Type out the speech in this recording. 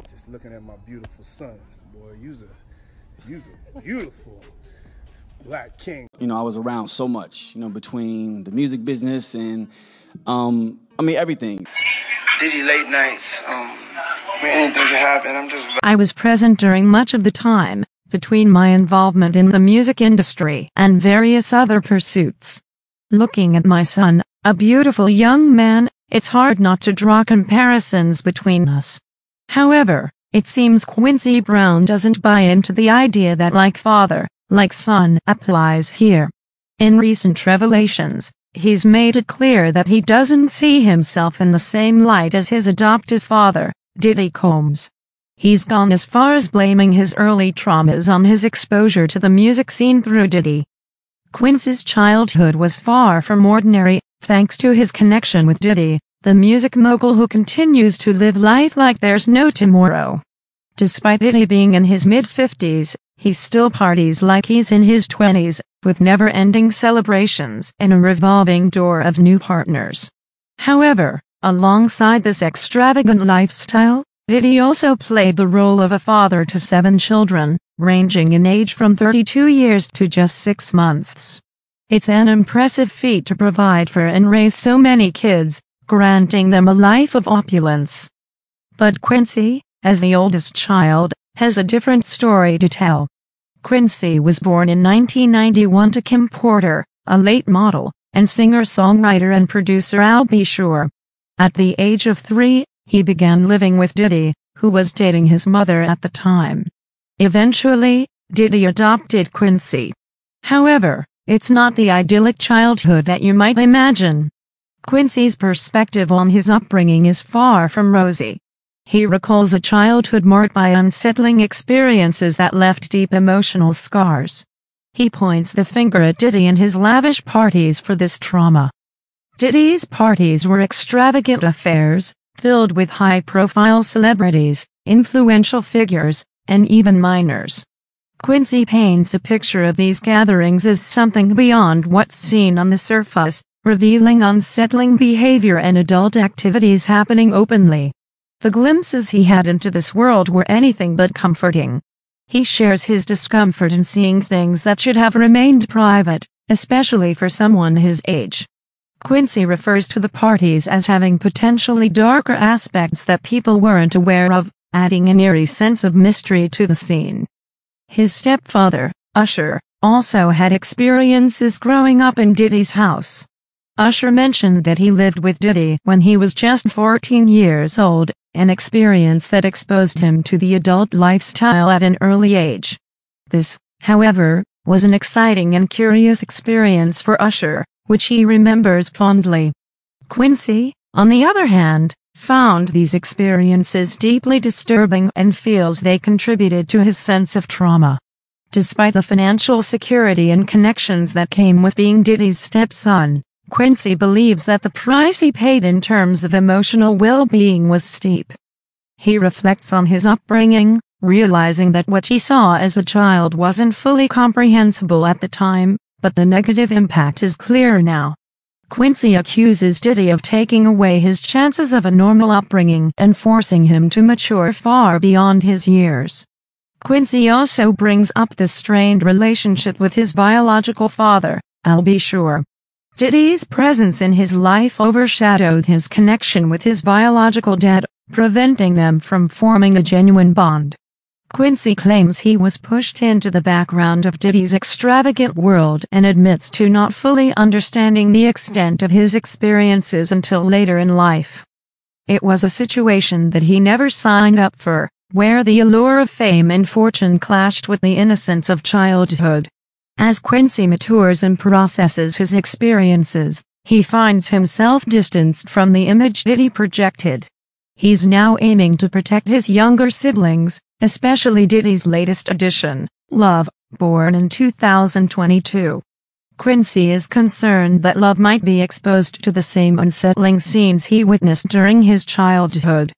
Just looking at my beautiful son, boy, you's a beautiful black king. You know, I was around so much, you know, between the music business and, I mean, everything. Diddy late nights, anything can happen. I was present during much of the time between my involvement in the music industry and various other pursuits. Looking at my son, a beautiful young man, it's hard not to draw comparisons between us. However, it seems Quincy Brown doesn't buy into the idea that like father, like son applies here. In recent revelations, he's made it clear that he doesn't see himself in the same light as his adoptive father, Diddy Combs. He's gone as far as blaming his early traumas on his exposure to the music scene through Diddy. Quincy's childhood was far from ordinary, thanks to his connection with Diddy, the music mogul who continues to live life like there's no tomorrow. Despite Diddy being in his mid-50s, he still parties like he's in his 20s, with never-ending celebrations and a revolving door of new partners. However, alongside this extravagant lifestyle, Diddy also played the role of a father to 7 children, ranging in age from 32 years to just 6 months. It's an impressive feat to provide for and raise so many kids, granting them a life of opulence. But Quincy, as the oldest child, has a different story to tell. Quincy was born in 1991 to Kim Porter, a late model, and singer-songwriter and producer Al B. Sure. At the age of 3, he began living with Diddy, who was dating his mother at the time. Eventually, Diddy adopted Quincy. However, it's not the idyllic childhood that you might imagine. Quincy's perspective on his upbringing is far from rosy. He recalls a childhood marked by unsettling experiences that left deep emotional scars. He points the finger at Diddy and his lavish parties for this trauma. Diddy's parties were extravagant affairs, filled with high-profile celebrities, influential figures, and even minors. Quincy paints a picture of these gatherings as something beyond what's seen on the surface, revealing unsettling behavior and adult activities happening openly. The glimpses he had into this world were anything but comforting. He shares his discomfort in seeing things that should have remained private, especially for someone his age. Quincy refers to the parties as having potentially darker aspects that people weren't aware of, adding an eerie sense of mystery to the scene. His stepfather, Usher, also had experiences growing up in Diddy's house. Usher mentioned that he lived with Diddy when he was just 14 years old, an experience that exposed him to the adult lifestyle at an early age. This, however, was an exciting and curious experience for Usher, which he remembers fondly. Quincy, on the other hand, found these experiences deeply disturbing and feels they contributed to his sense of trauma. Despite the financial security and connections that came with being Diddy's stepson, Quincy believes that the price he paid in terms of emotional well-being was steep. He reflects on his upbringing, realizing that what he saw as a child wasn't fully comprehensible at the time, but the negative impact is clear now. Quincy accuses Diddy of taking away his chances of a normal upbringing and forcing him to mature far beyond his years. Quincy also brings up the strained relationship with his biological father, Al B. Sure. Diddy's presence in his life overshadowed his connection with his biological dad, preventing them from forming a genuine bond. Quincy claims he was pushed into the background of Diddy's extravagant world and admits to not fully understanding the extent of his experiences until later in life. It was a situation that he never signed up for, where the allure of fame and fortune clashed with the innocence of childhood. As Quincy matures and processes his experiences, he finds himself distanced from the image Diddy projected. He's now aiming to protect his younger siblings, especially Diddy's latest addition, Love, born in 2022. Quincy is concerned that Love might be exposed to the same unsettling scenes he witnessed during his childhood.